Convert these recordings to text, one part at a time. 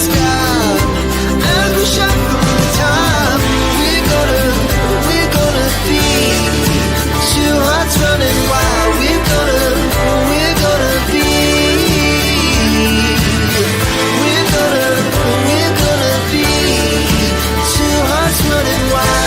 stop and push up from the top. We're gonna be two hearts running wild. We're gonna be. We're gonna be two hearts running wild.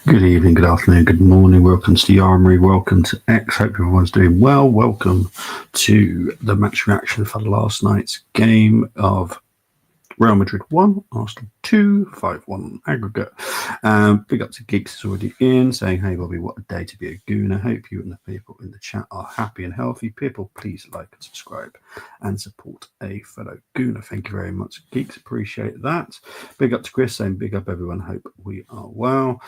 Good evening, good afternoon, good morning. Welcome to the Armory. Welcome to X. Hope everyone's doing well. Welcome to the match reaction for last night's game of Real Madrid 1, Arsenal 2, 5-1 aggregate. Big up to Geeks is already in, saying, hey Bobby, what a day to be a gooner. Hope you and the people in the chat are happy and healthy. People, please like and subscribe and support a fellow gooner. Thank you very much, Geeks. Appreciate that. Big up to Chris, saying big up everyone. Hope we are well.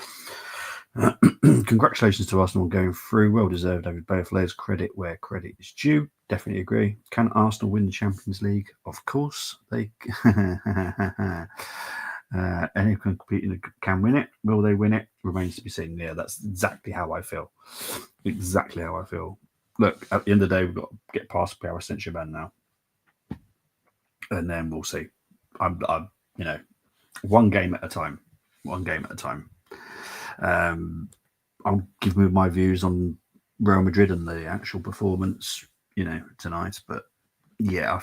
Congratulations to Arsenal going through. Well deserved over both legs. Credit where credit is due. Definitely agree. Can Arsenal win the Champions League? Of course they anyone competing can win it. Will they win it? Remains to be seen. Yeah, that's exactly how I feel. Exactly how I feel. Look, at the end of the day, we've got to get past Paris Saint-Germain now, and then we'll see. I'm one game at a time. One game at a time. I'll give you my views on Real Madrid and the actual performance, tonight. But yeah,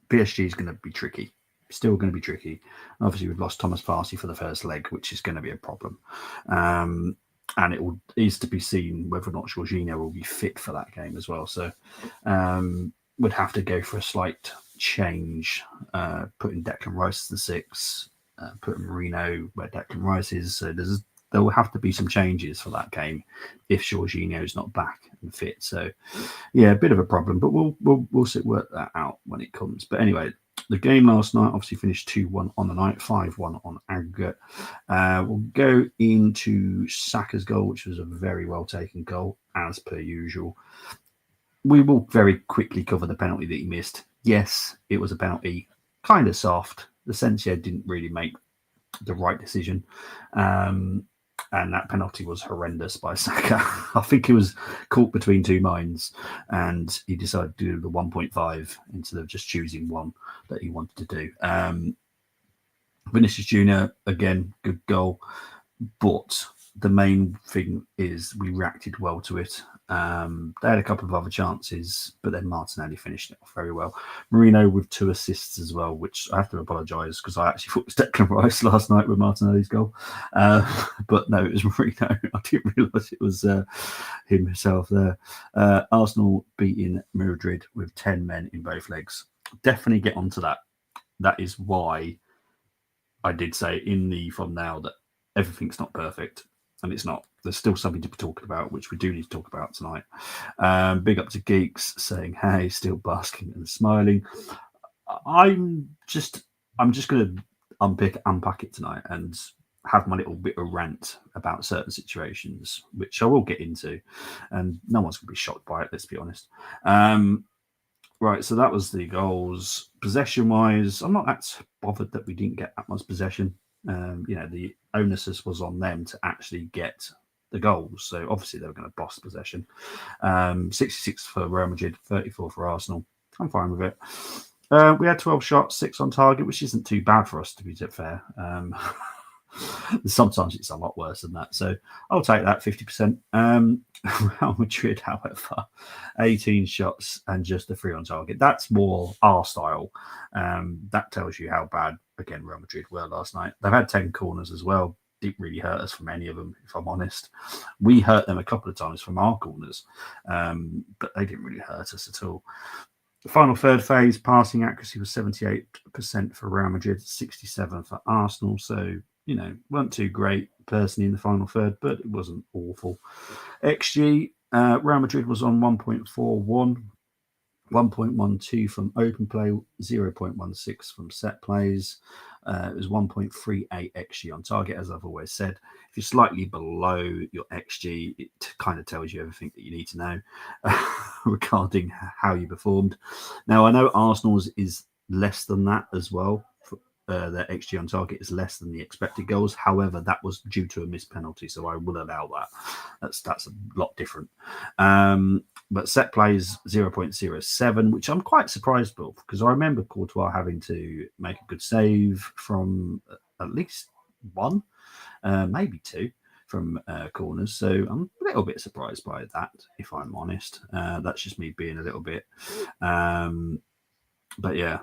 PSG is going to be tricky. Still going to be tricky. Obviously, we've lost Thomas Partey for the first leg, which is going to be a problem. And it is to be seen whether or not Jorginho will be fit for that game as well. So would have to go for a slight change, putting Declan Rice as the 6. Put Marino where Declan Rice is. So there will have to be some changes for that game if Jorginho is not back and fit. So yeah, a bit of a problem, but we'll work that out when it comes. But anyway, the game last night obviously finished 2-1 on the night, 5-1 on aggregate. We'll go into Saka's goal, which was a very well taken goal as per usual. We will very quickly cover the penalty that he missed. Yes, it was a penalty, kind of soft. The Sensia didn't really make the right decision. And that penalty was horrendous by Saka. I think he was caught between two minds and he decided to do the 1.5 instead of just choosing one that he wanted to do. Vinicius Jr., again, good goal. But the main thing is we reacted well to it. They had a couple of other chances, but then Martinelli finished it off very well. Marino with 2 assists as well, which I have to apologise because I actually thought it was Declan Rice last night with Martinelli's goal. But no, it was Marino. I didn't realise it was himself there. Arsenal beating Madrid with 10 men in both legs. Definitely get onto that. That is why I did say in the from now that everything's not perfect. And it's not. There's still something to be talking about, which we do need to talk about tonight. Big up to Geeks saying, hey, still basking and smiling. I'm just going to unpack it tonight and have my little bit of rant about certain situations, which I will get into. And no one's going to be shocked by it, let's be honest. Right, so that was the goals. Possession-wise, I'm not that bothered that we didn't get that much possession. The onus was on them to actually get the goals. So obviously they were going to boss possession. 66 for Real Madrid, 34 for Arsenal. I'm fine with it. We had 12 shots, 6 on target, which isn't too bad for us, to be fair. Sometimes it's a lot worse than that. So I'll take that 50%. Real Madrid, however, 18 shots and just the 3 on target. That's more our style. That tells you how bad, again, Real Madrid were last night. They've had 10 corners as well. Didn't really hurt us from any of them, if I'm honest. We hurt them a couple of times from our corners, but they didn't really hurt us at all. The final third phase, passing accuracy was 78% for Real Madrid, 67 for Arsenal. So, weren't too great personally in the final third, but it wasn't awful. XG, Real Madrid was on 1.41, 1.12 from open play, 0.16 from set plays. It was 1.38 XG on target, as I've always said. If you're slightly below your XG, it kind of tells you everything that you need to know regarding how you performed. Now, I know Arsenal's is less than that as well. Their XG on target is less than the expected goals. However, that was due to a missed penalty, so I will allow that. That's a lot different. But set plays 0.07, which I'm quite surprised with, because I remember Courtois having to make a good save from at least one, maybe two from corners. So I'm a little bit surprised by that, if I'm honest. That's just me being a little bit. But yeah.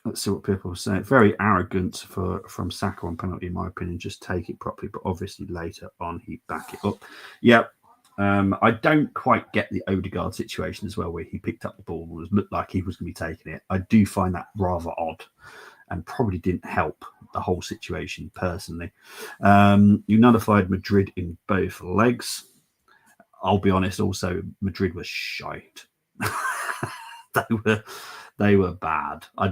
Let's see what people are saying. Very arrogant from Saka on penalty, in my opinion. Just take it properly, but obviously later on he back it up. Yeah. I don't quite get the Odegaard situation as well, where he picked up the ball and looked like he was going to be taking it. I do find that rather odd and probably didn't help the whole situation personally. You nullified Madrid in both legs. I'll be honest, also, Madrid was shite. They were bad. I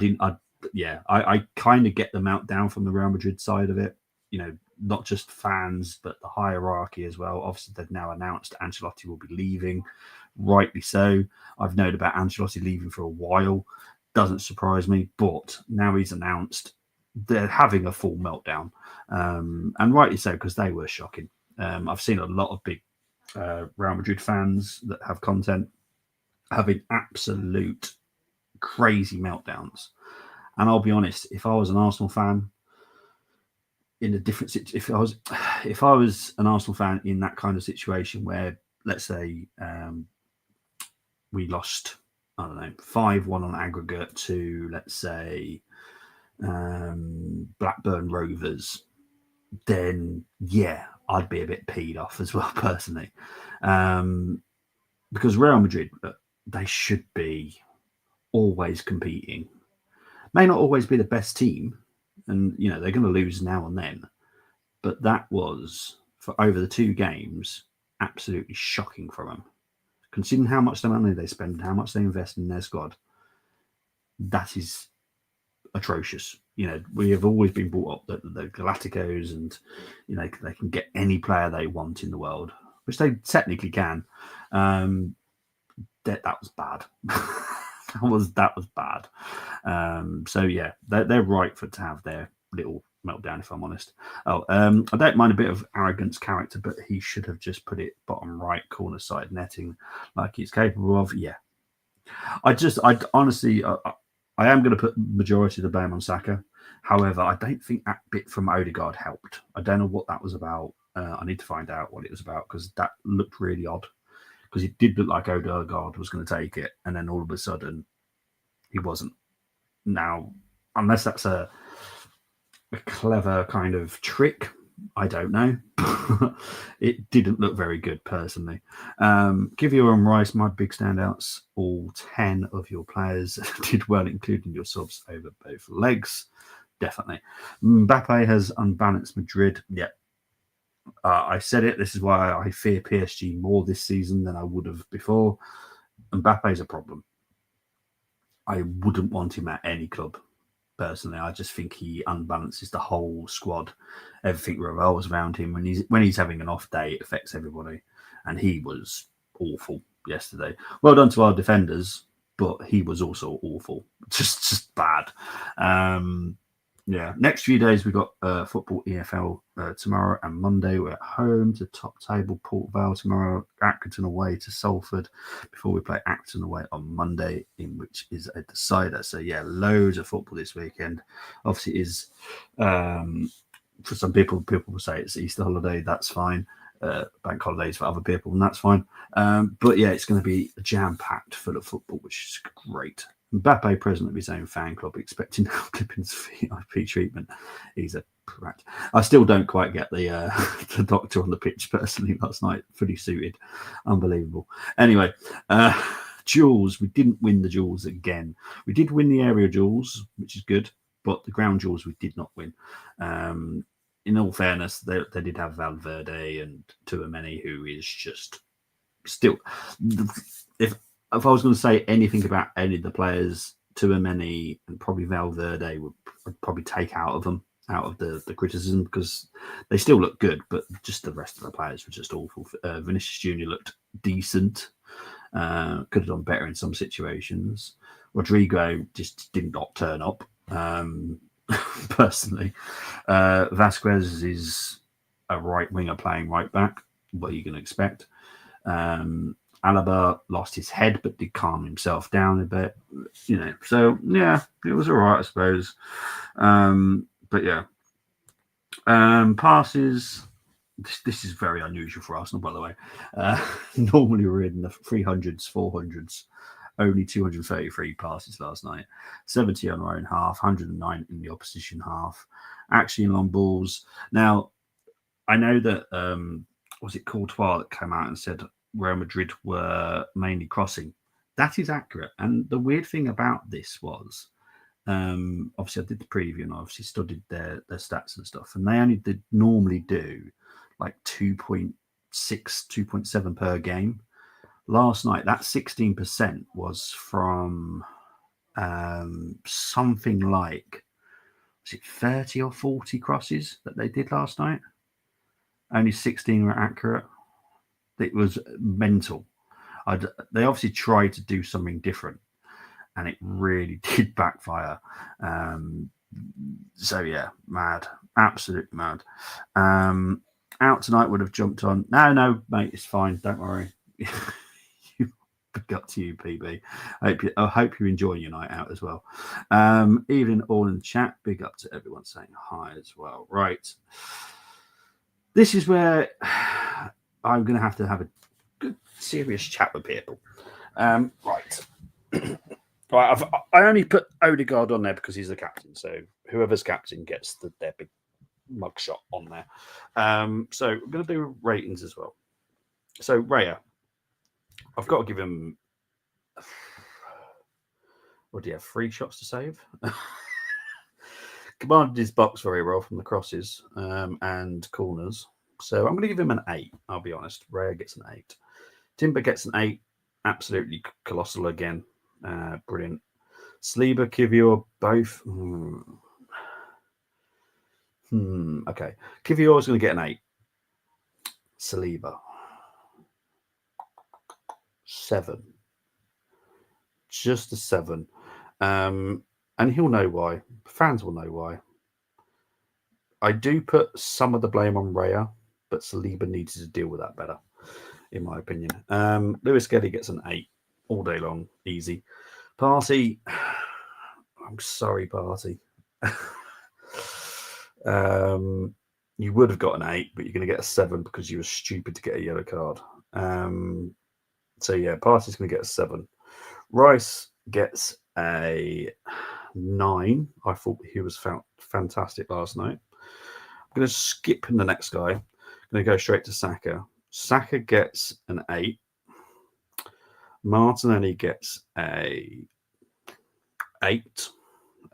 kind of get the meltdown from the Real Madrid side of it. Not just fans, but the hierarchy as well. Obviously, they've now announced Ancelotti will be leaving. Rightly so. I've known about Ancelotti leaving for a while. Doesn't surprise me. But now he's announced, they're having a full meltdown. And rightly so, because they were shocking. I've seen a lot of big Real Madrid fans that have content having absolute crazy meltdowns. And I'll be honest, if I was an Arsenal fan in a different situation, if I was an Arsenal fan in that kind of situation where, let's say, we lost, 5-1 on aggregate to, let's say, Blackburn Rovers, then yeah, I'd be a bit peed off as well personally, because Real Madrid, they should be always competing. May not always be the best team, and they're going to lose now and then, but that was, for over the 2 games, absolutely shocking from them. Considering how much money they spend and how much they invest in their squad, that is atrocious. We have always been brought up that the Galacticos and they can get any player they want in the world, which they technically can. That was bad. that was bad. So yeah, they're right to have their little meltdown, if I'm honest. I don't mind a bit of arrogance character, but he should have just put it bottom right corner side netting like he's capable of. Yeah, I honestly, I am going to put majority of the blame on Saka. However, I don't think that bit from Odegaard helped. I don't know what that was about. I need to find out what it was about, because that looked really odd. Because it did look like Odegaard was going to take it, and then all of a sudden, he wasn't. Now, unless that's a clever kind of trick, I don't know. It didn't look very good, personally. Kivior and Rice, my big standouts. All 10 of your players did well, including your subs over both legs. Definitely. Mbappe has unbalanced Madrid. Yeah. I said it. This is why I fear PSG more this season than I would have before. Mbappe is a problem. I wouldn't want him at any club, personally. I just think he unbalances the whole squad. Everything revolves around him. When he's having an off day, it affects everybody. And he was awful yesterday. Well done to our defenders. but he was also awful, just bad. Yeah, next few days we got football EFL tomorrow and Monday. We're at home to top table Port Vale tomorrow, Accrington away to Salford before we play Acton away on Monday, in which is a decider. So yeah, loads of football this weekend. Obviously, it is for some people will say it's Easter holiday. That's fine. Bank holidays for other people, and that's fine. But yeah, it's going to be jam packed full of football, which is great. Mbappe, president of his own fan club, expecting Clipping's VIP treatment. He's a prat. I still don't quite get the the doctor on the pitch personally last night, fully suited, unbelievable. Anyway, duels. We didn't win the duels again. We did win the area duels, which is good, but the ground duels we did not win. In all fairness, they did have Valverde and Tuameni, who is just still. If I was going to say anything about any of the players, Tuameni and probably Valverde would probably take out of the criticism, because they still look good, but just the rest of the players were just awful. Vinicius Junior looked decent, could have done better in some situations. Rodrigo just did not turn up. Personally, Vasquez is a right winger playing right back. What are you going to expect? Alaba lost his head, but did calm himself down a bit, So yeah, it was all right, I suppose. But yeah, passes. This is very unusual for Arsenal, by the way. Normally we're in the 300s, 400s. Only 233 passes last night, 70 on our own half, 109 in the opposition half. Actually, in long balls. Now, I know that was it Courtois that came out and said Real Madrid were mainly crossing. That is accurate. And the weird thing about this was, obviously I did the preview and I obviously studied their stats and stuff, and they only normally do like 2.6, 2.7 per game. Last night, that 16% was from something like, was it 30 or 40 crosses that they did last night? Only 16 were accurate. It was mental. They obviously tried to do something different, and it really did backfire. So yeah, mad, absolutely mad. Out tonight would have jumped on. No, mate, it's fine. Don't worry. Big up to you, PB. I hope you enjoy your night out as well. Evening all in the chat. Big up to everyone saying hi as well. Right. This is where I'm going to have a good, serious chat with people. Right. Right. I only put Odegaard on there because he's the captain. So whoever's captain gets their big mugshot on there. So we're going to do ratings as well. So Raya, I've got to give him. What do you have? 3 shots to save. Commanded his box very well from the crosses and corners. So I'm going to give him an 8. I'll be honest. Raya gets an 8. Timber gets an 8. Absolutely colossal again. Brilliant. Saliba, Kivior, both. Okay. Kivior is going to get an 8. Saliba. 7. Just a 7. And he'll know why. Fans will know why. I do put some of the blame on Raya, but Saliba needs to deal with that better, in my opinion. Lewis Kelly gets an 8 all day long. Easy. Party. I'm sorry, Party. You would have got an 8, but you're going to get a 7 because you were stupid to get a yellow card. So yeah, Party's going to get a 7. Rice gets a 9. I thought he was fantastic last night. I'm going to skip the next guy. I'm going to go straight to Saka. Saka gets an 8. Martinelli gets a 8.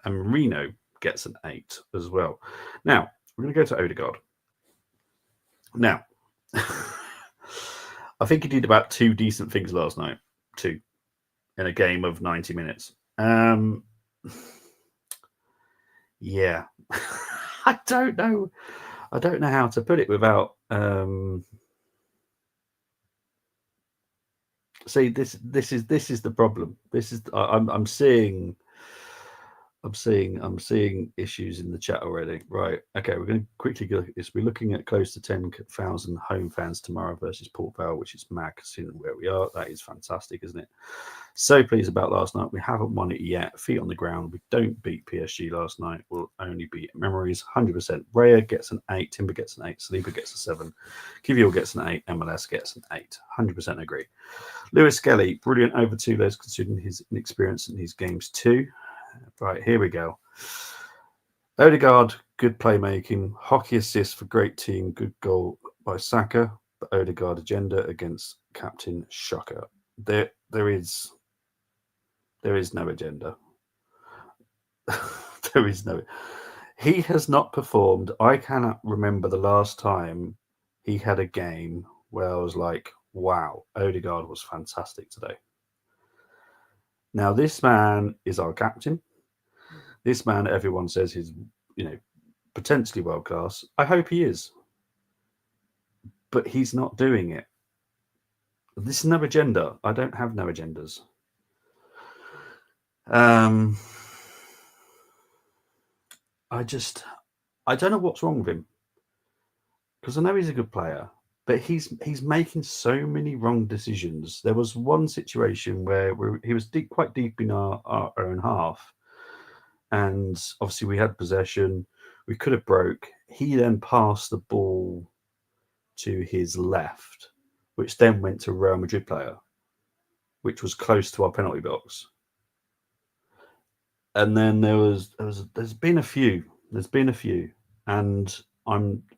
And Marino gets an 8 as well. Now, we're going to go to Odegaard. Now, I think he did about 2 decent things last night. 2. In a game of 90 minutes. Yeah. I don't know how to put it without See, this is the problem. I'm seeing issues in the chat already. Right. Okay, we're going to quickly look at this. We're looking at close to 10,000 home fans tomorrow versus Port Vale, which is mad considering where we are. That is fantastic, isn't it? So pleased about last night. We haven't won it yet. Feet on the ground. We don't beat PSG last night. We'll only beat Memories. 100%. Raya gets an 8. Timber gets an 8. Saliba gets a 7. Kivior gets an 8. MLS gets an 8. 100% agree. Lewis Skelly, brilliant over 2 legs considering his inexperience in these games too. Right, here we go. Odegaard, good playmaking. Hockey assist for great team. Good goal by Saka. But Odegaard agenda against Captain Shocker. There is no agenda. There is no. He has not performed. I cannot remember the last time he had a game where I was like, wow, Odegaard was fantastic today. Now, this man is our captain. This man, everyone says he's, potentially world class. I hope he is. But he's not doing it. This is no agenda. I don't have no agendas. I don't know what's wrong with him. Because I know he's a good player, but he's making so many wrong decisions. There was one situation where he was quite deep in our own half. And obviously we had possession. We could have broke. He then passed the ball to his left, which then went to a Real Madrid player, which was close to our penalty box. And then there's been a few. And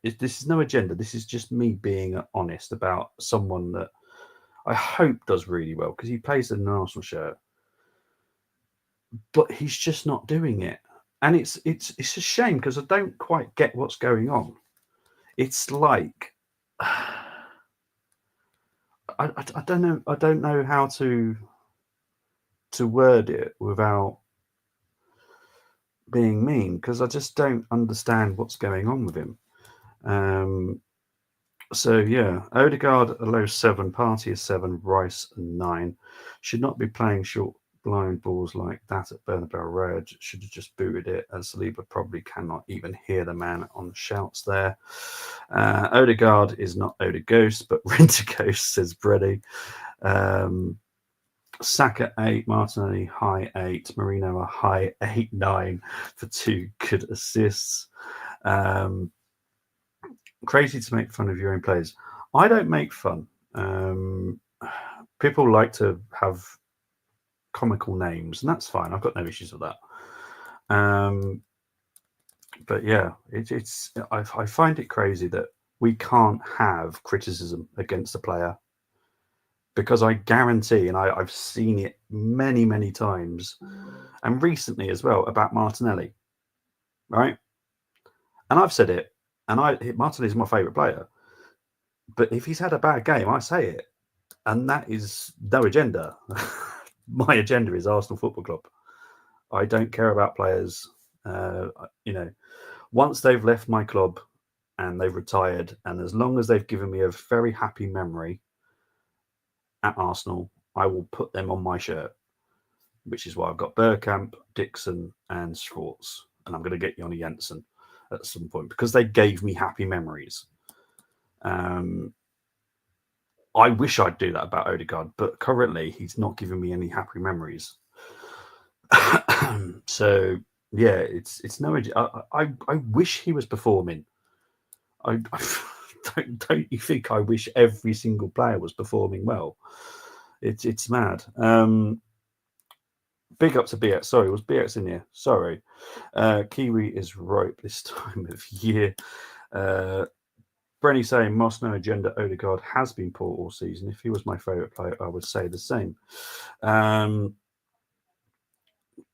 this is no agenda. This is just me being honest about someone that I hope does really well because he plays in an Arsenal shirt. But he's just not doing it. And it's a shame because I don't quite get what's going on. It's like I don't know how to word it without being mean because I just don't understand what's going on with him. So yeah, Odegaard a low 7, Partey a 7, Rice a 9. Should not be playing short blind balls like that at Bernabeu Road. Should have just booted it, as Saliba probably cannot even hear the man on the shouts there. Odegaard is not Odeghost, but Rent-A-Ghost, says Brady. Saka 8, Martinelli high 8, Marino a high 8-9 for 2 good assists. Crazy to make fun of your own players. I don't make fun. People like to have comical names, and that's fine. I've got no issues with that. But yeah, I find it crazy that we can't have criticism against a player because I guarantee, and I've seen it many, many times, and recently as well about Martinelli, right? And I've said it, and Martinelli is my favourite player. But if he's had a bad game, I say it, and that is no agenda. My agenda is Arsenal Football Club. I don't care about players. Once they've left my club and they've retired, and as long as they've given me a very happy memory at Arsenal, I will put them on my shirt, which is why I've got Bergkamp, Dixon, and Schwartz, and I'm going to get Jonny Jensen at some point because they gave me happy memories. I wish I'd do that about Odegaard, but currently he's not giving me any happy memories. So yeah, it's no. I wish he was performing. Don't you think I wish every single player was performing well? It's mad. Big up to BX. Sorry, was BX in here? Sorry. Kiwi is ripe this time of year. Brenny saying, Moss, no agenda. Odegaard has been poor all season. If he was my favourite player, I would say the same.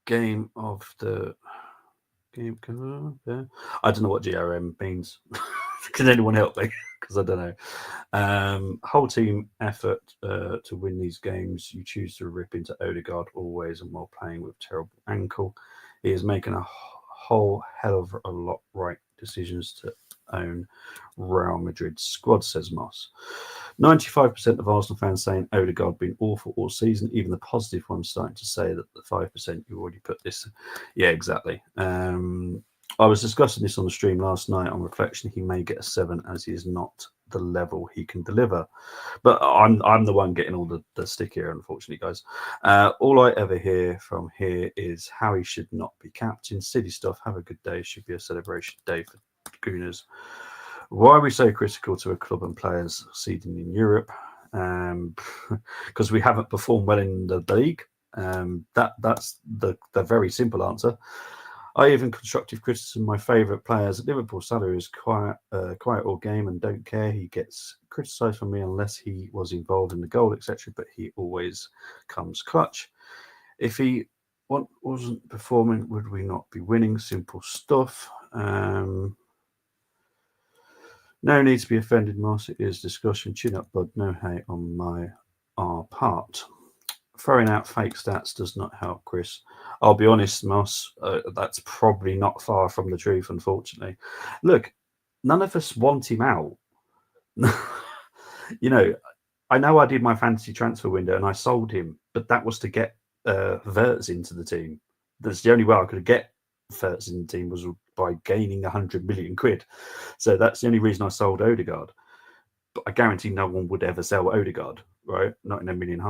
Game of the game. I don't know what GRM means. Can anyone help me? Because I don't know. Whole team effort to win these games. You choose to rip into Odegaard always, and while playing with terrible ankle, he is making a whole hell of a lot right decisions to own Real Madrid squad, says Moss. 95% of Arsenal fans saying Odegaard been awful all season. Even the positive ones starting to say that the 5% you already put this. Yeah, exactly. I was discussing this on the stream last night. On reflection, he may get a 7 as he is not the level he can deliver. But I'm the one getting all the stick here, unfortunately, guys. All I ever hear from here is how he should not be captain. Silly stuff. Have a good day. Should be a celebration day for Gooners. Why are we so critical to a club and players seeding in Europe? Because we haven't performed well in the league. That's the very simple answer. I even constructive criticism. My favourite players at Liverpool, Salah, is quiet all game and don't care. He gets criticised from me unless he was involved in the goal, etc. But he always comes clutch. If he wasn't performing, would we not be winning? Simple stuff. No need to be offended, Moss. It is discussion. Chin up, bud. No hate on our part. Throwing out fake stats does not help, Chris. I'll be honest, Moss. That's probably not far from the truth, unfortunately. Look, none of us want him out. I know I did my fantasy transfer window and I sold him, but that was to get Verts into the team. That's the only way I could get Verts in the team was by gaining 100 million quid. So that's the only reason I sold Odegaard. But I guarantee no one would ever sell Odegaard, right? Not in a million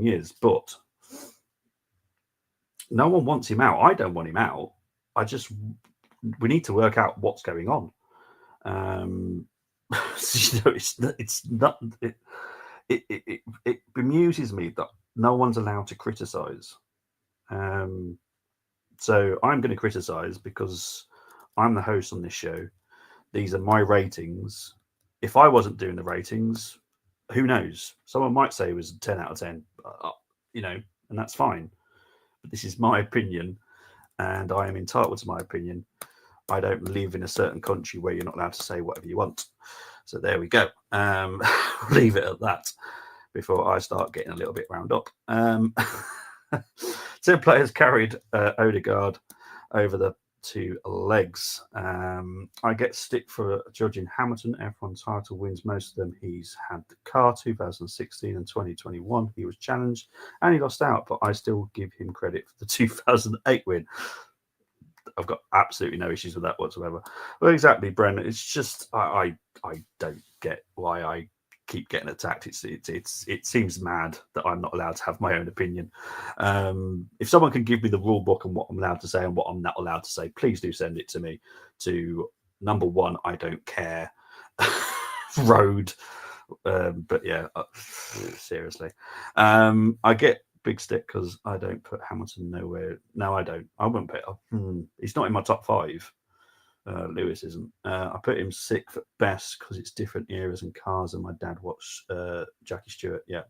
years. But no one wants him out. I don't want him out. We need to work out what's going on. It bemuses me that no one's allowed to criticize. So I'm going to criticize because I'm the host on this show. These are my ratings. If I wasn't doing the ratings, who knows? Someone might say it was a 10 out of 10, and that's fine. But this is my opinion, and I am entitled to my opinion. I don't live in a certain country where you're not allowed to say whatever you want. So there we go. Leave it at that before I start getting a little bit wound up. 10 players carried Odegaard over the 2 legs. I get stick for judging Hamilton. F1 title wins, most of them he's had the car. 2016 and 2021 he was challenged and he lost out, but I still give him credit for the 2008 win. I've got absolutely no issues with that whatsoever. Well, exactly, Bren. It's just I don't get why I keep getting attacked. It seems mad that I'm not allowed to have my own opinion. If someone can give me the rule book and what I'm allowed to say and what I'm not allowed to say, please do send it to me. To number 1, I don't care. Road. But yeah, seriously. I get big stick because I don't put Hamilton nowhere. No, I don't. I wouldn't put him. He's not in my top 5. Lewis isn't. I put him 6th at best because it's different eras and cars, and my dad watched Jackie Stewart. Yeah.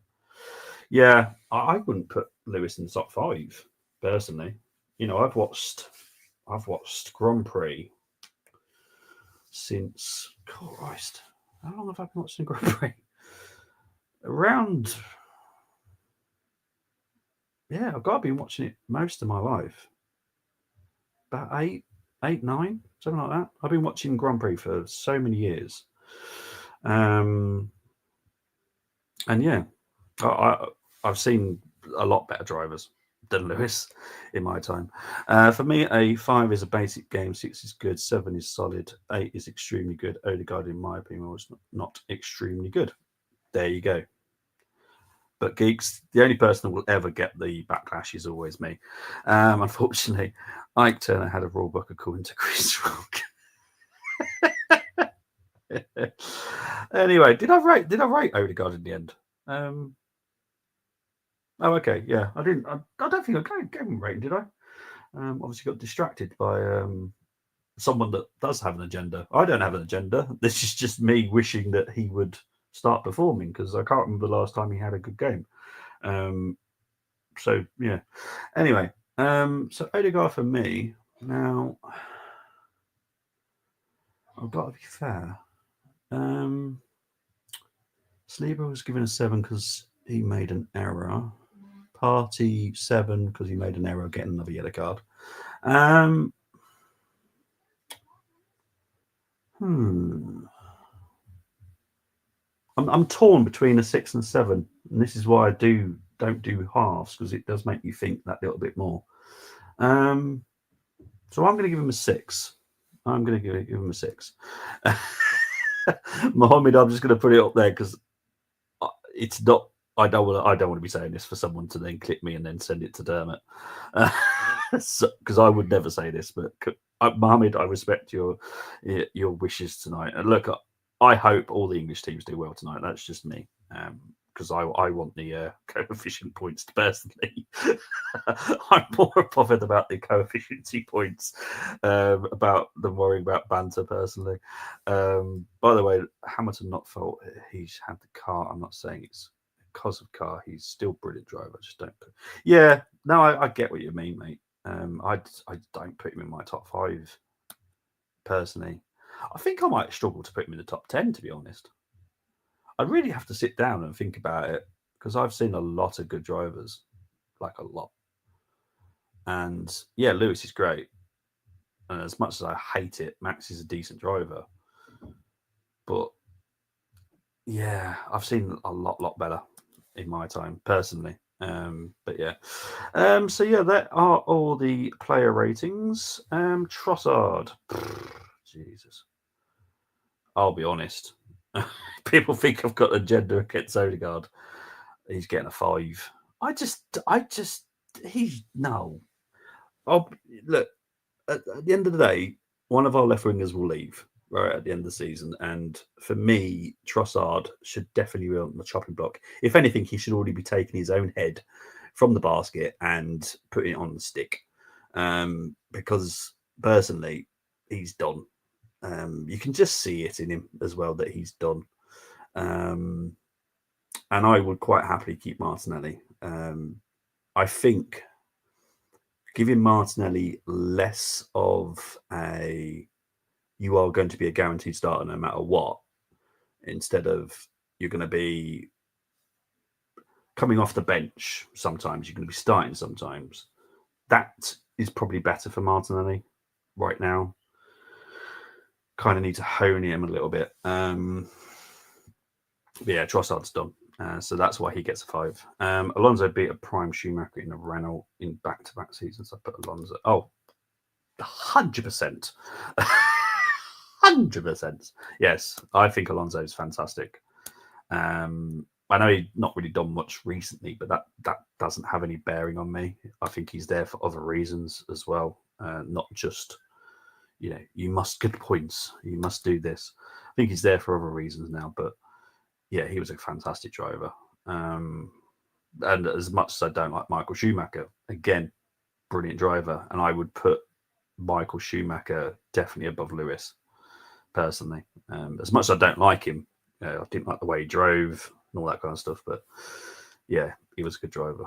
I wouldn't put Lewis in the top 5 personally. I've watched Grand Prix since Christ. How long have I been watching Grand Prix? Around. Yeah, I've got to be watching it most of my life. About 8, 9, something like that. I've been watching Grand Prix for so many years. And yeah, I've seen a lot better drivers than Lewis in my time. For me, a 5 is a basic game, 6 is good, 7 is solid, 8 is extremely good. Odegaard, in my opinion, was not extremely good. There you go. But geeks, the only person that will ever get the backlash is always me. Unfortunately, Ike Turner had a rule book according to Chris Rock. Anyway, did I rate Odegaard in the end? Oh, okay, yeah, I didn't. I don't think I gave him a rating, did I? Obviously, got distracted by someone that does have an agenda. I don't have an agenda. This is just me wishing that he would start performing because I can't remember the last time he had a good game. So yeah. Anyway, so Odegaard for me now. I've got to be fair. Sleeper was given a 7 because he made an error. Party 7 because he made an error getting another yellow card. I'm torn between a 6 and 7, and this is why I don't do halves, because it does make you think that little bit more. So I'm going to give him a 6. I'm going to give him a 6. Mohammed, I'm just going to put it up there because it's not. I don't want to be saying this for someone to then clip me and then send it to Dermot, because I would never say this. But Mohammed, I respect your wishes tonight. And look, I hope all the English teams do well tonight. That's just me, because I want the coefficient points personally. I'm more bothered about the coefficiency points about than worrying about banter personally. By the way, Hamilton not fault. He's had the car. I'm not saying it's because of car. He's still brilliant driver. Just don't. Yeah, no, I get what you mean, mate. I don't put him in my top 5 personally. I think I might struggle to put him in the top 10, to be honest. I really have to sit down and think about it because I've seen a lot of good drivers, like a lot. And yeah, Lewis is great. And as much as I hate it, Max is a decent driver. But yeah, I've seen a lot better in my time personally. But yeah. So yeah, that are all the player ratings. Trossard. Jesus. I'll be honest. People think I've got a gender against Odegaard. He's getting a 5. He's no. Look, at the end of the day, one of our left wingers will leave right at the end of the season, and for me, Trossard should definitely be on the chopping block. If anything, he should already be taking his own head from the basket and putting it on the stick, because personally, he's done. You can just see it in him as well that he's done. And I would quite happily keep Martinelli. I think giving Martinelli less of a you are going to be a guaranteed starter no matter what, instead of you're going to be coming off the bench sometimes, you're going to be starting sometimes. That is probably better for Martinelli right now. Kind of need to hone him a little bit. But yeah, Trossard's done. So that's why he gets a 5. Alonso beat a prime Schumacher in a Renault in back-to-back seasons. I put Alonso. 100%. 100%. Yes, I think Alonso is fantastic. I know he's not really done much recently, but that doesn't have any bearing on me. I think he's there for other reasons as well, not just, you must get points, you must do this. I think he's there for other reasons now, but yeah, he was a fantastic driver. And as much as I don't like Michael Schumacher, again, brilliant driver. And I would put Michael Schumacher definitely above Lewis, personally. As much as I don't like him, I didn't like the way he drove and all that kind of stuff. But yeah, he was a good driver.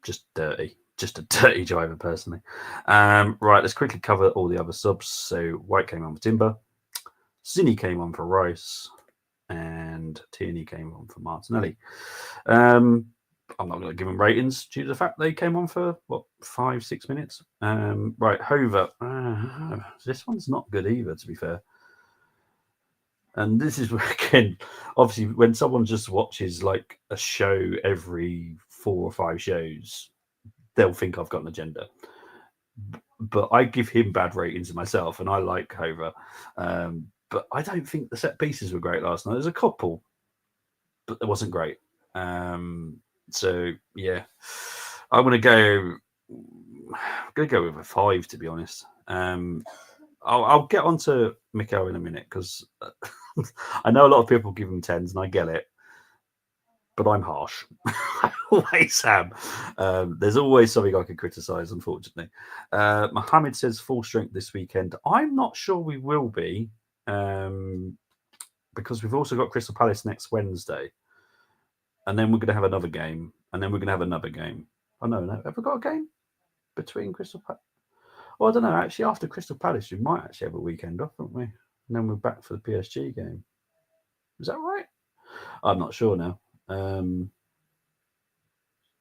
Just dirty. Just a dirty driver, personally. Right, let's quickly cover all the other subs. So White came on for Timber. Zinni came on for Rice. And Tierney came on for Martinelli. I'm not going to give them ratings due to the fact they came on for 5-6 minutes. Right, Hover. This one's not good either, to be fair. And this is where, again, obviously, when someone just watches like a show every 4 or 5 shows, they'll think I've got an agenda. But I give him bad ratings myself, and I like Hover. But I don't think the set pieces were great last night. There's a couple, but it wasn't great. So yeah, I'm gonna go with a 5, to be honest. I'll get on to Mikel in a minute because I know a lot of people give him 10s, and I get it. But I'm harsh. I always am. There's always something I can criticise, unfortunately. Mohammed says full strength this weekend. I'm not sure we will be. Because we've also got Crystal Palace next Wednesday, and then we're going to have another game, and then we're going to have another game. Oh no, have we got a game between Crystal Palace? Well, I don't know. Actually, after Crystal Palace, we might actually have a weekend off, don't we? And then we're back for the PSG game. Is that right? I'm not sure now.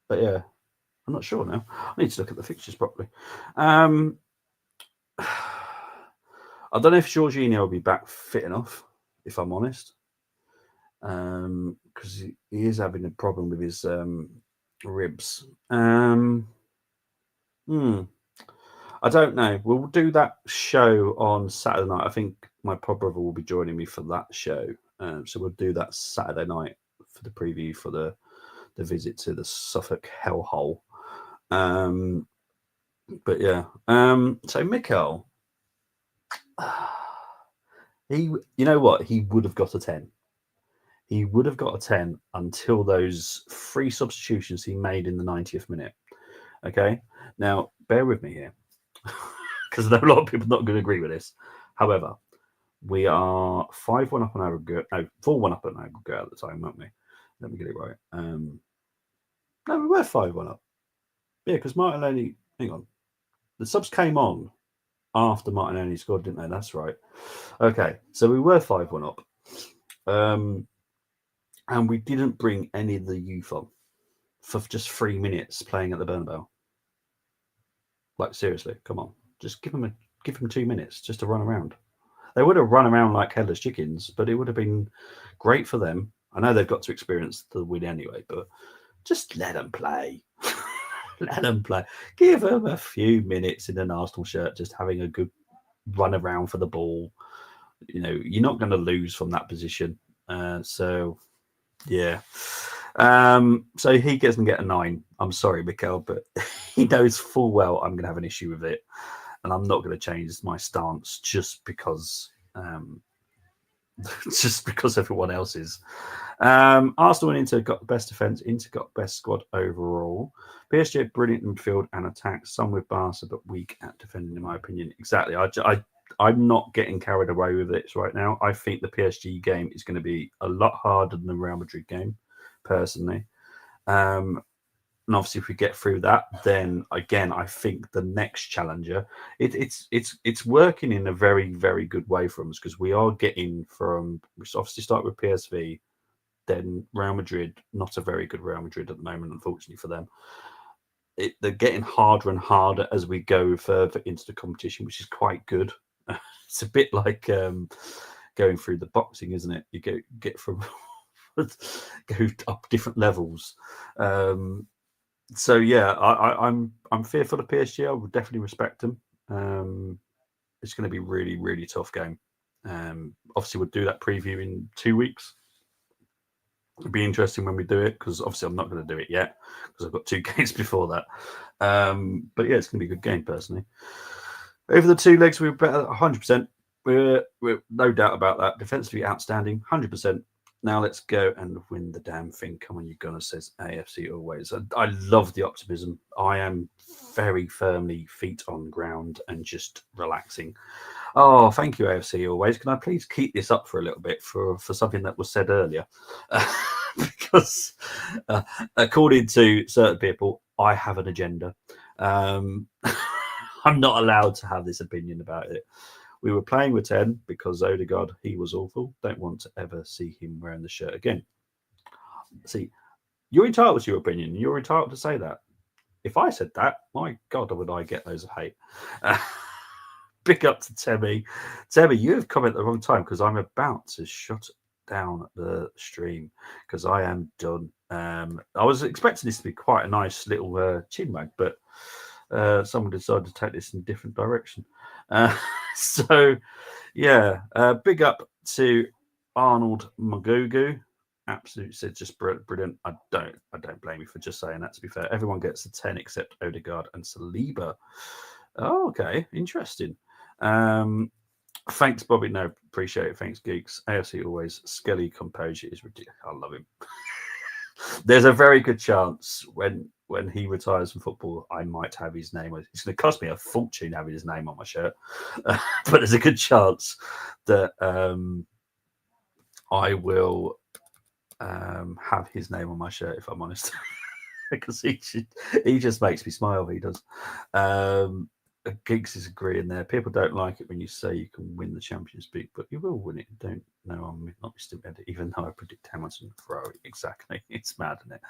But yeah, I'm not sure now. I need to look at the fixtures properly. I don't know if Jorginho will be back fit enough, if I'm honest. because he is having a problem with his ribs. I don't know. We'll do that show on Saturday night. I think my pod brother will be joining me for that show. So we'll do that Saturday night for the preview for the visit to the Suffolk hellhole. But yeah. So Mikel, you know what? He would have got a 10. He would have got a 10 until those 3 substitutions he made in the 90th minute. Okay. Now, bear with me here, because I know a lot of people are not going to agree with this. However, we are 5-1 up on aggregate. No, 4-1 up on aggregate at the time, weren't we? Let me get it right. No, we were 5-1 up. Yeah, because Martinelli. Hang on, the subs came on after Martinelli scored, didn't they? That's right. Okay, so we were 5-1 up, and we didn't bring any of the youth on for just 3 minutes playing at the Bernabeu. Like, seriously, come on, just give them 2 minutes just to run around. They would have run around like headless chickens, but it would have been great for them. I know they've got to experience the win anyway, but just let them play. Let them play. Give them a few minutes in an Arsenal shirt, just having a good run around for the ball. You know, you're not going to lose from that position. So, yeah. So he doesn't get a 9. I'm sorry, Mikel, but he knows full well I'm going to have an issue with it. And I'm not going to change my stance just because everyone else is. Arsenal and Inter got the best defence. Inter got best squad overall. PSG had brilliant in midfield and attack. Some with Barca, but weak at defending, in my opinion. Exactly. I'm not getting carried away with this right now. I think the PSG game is going to be a lot harder than the Real Madrid game, personally. And obviously, if we get through that, then again, I think the next challenger, it's working in a very, very good way for us, because we are getting from, we obviously start with PSV, then Real Madrid, not a very good Real Madrid at the moment, unfortunately for them. They're getting harder and harder as we go further into the competition, which is quite good. It's a bit like going through the boxing, isn't it? You get from go up different levels. So yeah, I'm fearful of PSG. I would definitely respect them. It's going to be really, really tough game. Obviously, we'll do that preview in 2 weeks. It'll be interesting when we do it, because obviously I'm not going to do it yet because I've got 2 games before that. But yeah, it's going to be a good game, personally. Over the 2 legs, we were better 100%. We're no doubt about that. Defensively outstanding, 100%. Now let's go and win the damn thing. Come on, you Gunner, says AFC always. I love the optimism. I am very firmly feet on ground and just relaxing. Oh, thank you, AFC always. Can I please keep this up for a little bit for something that was said earlier? Because according to certain people, I have an agenda. I'm not allowed to have this opinion about it. We were playing with 10 because Odegaard, he was awful. Don't want to ever see him wearing the shirt again. See, you're entitled to your opinion. You're entitled to say that. If I said that, my God, would I get loads of hate. Big up to Tebby. Tebby, you have come at the wrong time, because I'm about to shut down the stream because I am done. I was expecting this to be quite a nice little chin wag, but someone decided to take this in a different direction. So, yeah, big up to Arnold Magugu. Absolutely, said just brilliant. I don't blame you for just saying that. To be fair, everyone gets a 10 except Odegaard and Saliba. Oh, okay, interesting. Thanks, Bobby. No, appreciate it. Thanks, Geeks. AFC always. Skelly composure is ridiculous. I love him. There's a very good chance when he retires from football, I might have his name. It's going to cost me a fortune having his name on my shirt, but there's a good chance that I will have his name on my shirt, if I'm honest, because he just makes me smile. He does. Geeks is agreeing there. People don't like it when you say you can win the Champions League, but you will win it. Don't know, I'm not stupid, even though I predict Hamilton Ferrari. Exactly. It's mad, isn't it?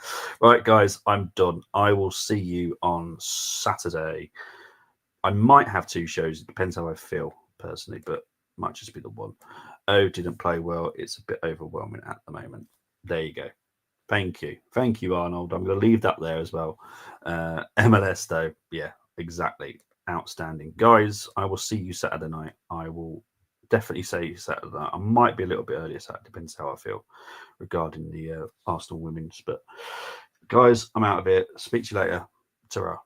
Right, guys, I'm done. I will see you on Saturday. I might have 2 shows. It depends how I feel personally, but might just be the one. O didn't play well. It's a bit overwhelming at the moment. There you go. Thank you, Arnold. I'm going to leave that there as well. MLS though, yeah, exactly, outstanding, guys. I will see you Saturday night. I will definitely say Saturday night. I might be a little bit earlier Saturday, depends how I feel regarding the Arsenal women's. But guys, I'm out of here. Speak to you later. Ta-ra.